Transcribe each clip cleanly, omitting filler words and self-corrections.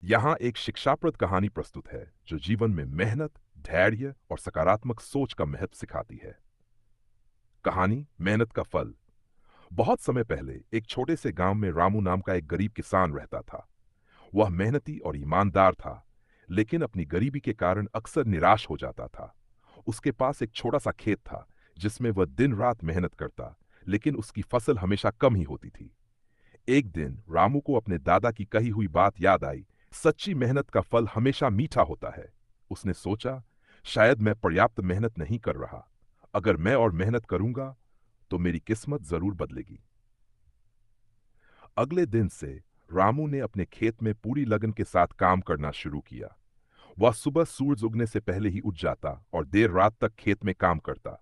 यहाँ एक शिक्षाप्रद कहानी प्रस्तुत है जो जीवन में मेहनत, धैर्य और सकारात्मक सोच का महत्व सिखाती है। कहानी मेहनत का फल। बहुत समय पहले एक छोटे से गांव में रामू नाम का एक गरीब किसान रहता था। वह मेहनती और ईमानदार था, लेकिन अपनी गरीबी के कारण अक्सर निराश हो जाता था। उसके पास एक छोटा सा खेत था जिसमें वह दिन रात मेहनत करता, लेकिन उसकी फसल हमेशा कम ही होती थी। एक दिन रामू को अपने दादा की कही हुई बात याद आई, सच्ची मेहनत का फल हमेशा मीठा होता है। उसने सोचा, शायद मैं पर्याप्त मेहनत नहीं कर रहा। अगर मैं और मेहनत करूंगा तो मेरी किस्मत जरूर बदलेगी। अगले दिन से रामू ने अपने खेत में पूरी लगन के साथ काम करना शुरू किया। वह सुबह सूरज उगने से पहले ही उठ जाता और देर रात तक खेत में काम करता।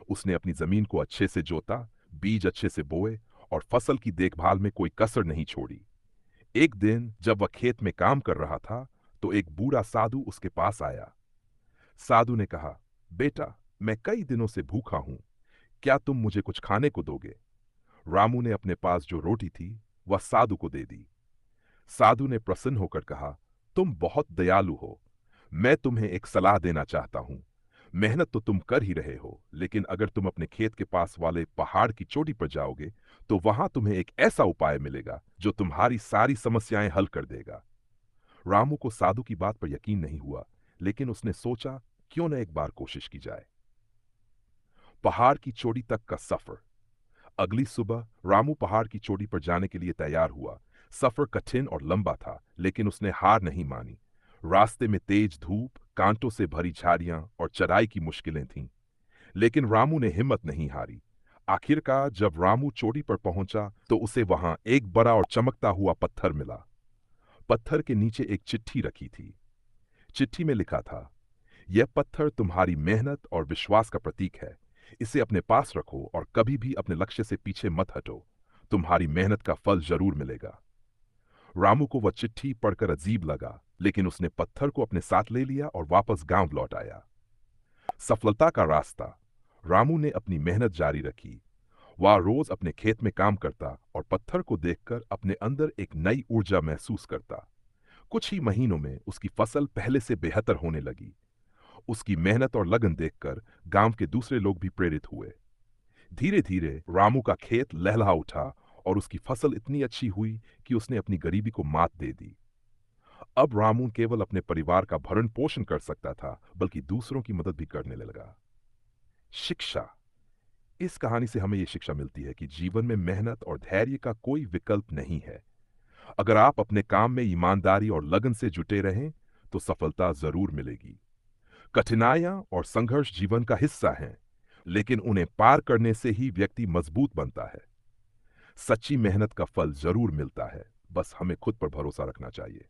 उसने अपनी जमीन को अच्छे से जोता, बीज अच्छे से बोए और फसल की देखभाल में कोई कसर नहीं छोड़ी। एक दिन जब वह खेत में काम कर रहा था, तो एक बूढ़ा साधु उसके पास आया। साधु ने कहा, बेटा, मैं कई दिनों से भूखा हूं, क्या तुम मुझे कुछ खाने को दोगे? रामू ने अपने पास जो रोटी थी वह साधु को दे दी। साधु ने प्रसन्न होकर कहा, तुम बहुत दयालु हो। मैं तुम्हें एक सलाह देना चाहता हूं। मेहनत तो तुम कर ही रहे हो, लेकिन अगर तुम अपने खेत के पास वाले पहाड़ की चोटी पर जाओगे तो वहां तुम्हें एक ऐसा उपाय मिलेगा जो तुम्हारी सारी समस्याएं हल कर देगा। रामू को साधु की बात पर यकीन नहीं हुआ, लेकिन उसने सोचा, क्यों न एक बार कोशिश की जाए। पहाड़ की चोटी तक का सफर। अगली सुबह रामू पहाड़ की चोटी पर जाने के लिए तैयार हुआ। सफर कठिन और लंबा था, लेकिन उसने हार नहीं मानी। रास्ते में तेज धूप, कांटों से भरी झाड़ियां और चढ़ाई की मुश्किलें थीं, लेकिन रामू ने हिम्मत नहीं हारी। आखिरकार जब रामू चोटी पर पहुंचा तो उसे वहां एक बड़ा और चमकता हुआ पत्थर मिला। पत्थर के नीचे एक चिट्ठी रखी थी। चिट्ठी में लिखा था, यह पत्थर तुम्हारी मेहनत और विश्वास का प्रतीक है। इसे अपने पास रखो और कभी भी अपने लक्ष्य से पीछे मत हटो। तुम्हारी मेहनत का फल जरूर मिलेगा। रामू को वह चिट्ठी पढ़कर अजीब लगा, लेकिन उसने पत्थर को अपने साथ ले लिया और वापस गांव लौट आया। सफलता का रास्ता। रामू ने अपनी मेहनत जारी रखी। वह रोज अपने खेत में काम करता और पत्थर को देखकर अपने अंदर एक नई ऊर्जा महसूस करता। कुछ ही महीनों में उसकी फसल पहले से बेहतर होने लगी। उसकी मेहनत और लगन देखकर गांव के दूसरे लोग भी प्रेरित हुए। धीरे धीरे रामू का खेत लहलहा उठा और उसकी फसल इतनी अच्छी हुई कि उसने अपनी गरीबी को मात दे दी। अब रामू केवल अपने परिवार का भरण पोषण कर सकता था, बल्कि दूसरों की मदद भी करने लगा। शिक्षा। इस कहानी से हमें यह शिक्षा मिलती है कि जीवन में मेहनत और धैर्य का कोई विकल्प नहीं है। अगर आप अपने काम में ईमानदारी और लगन से जुटे रहें तो सफलता जरूर मिलेगी। कठिनाइयां और संघर्ष जीवन का हिस्सा हैं, लेकिन उन्हें पार करने से ही व्यक्ति मजबूत बनता है। सच्ची मेहनत का फल जरूर मिलता है, बस हमें खुद पर भरोसा रखना चाहिए।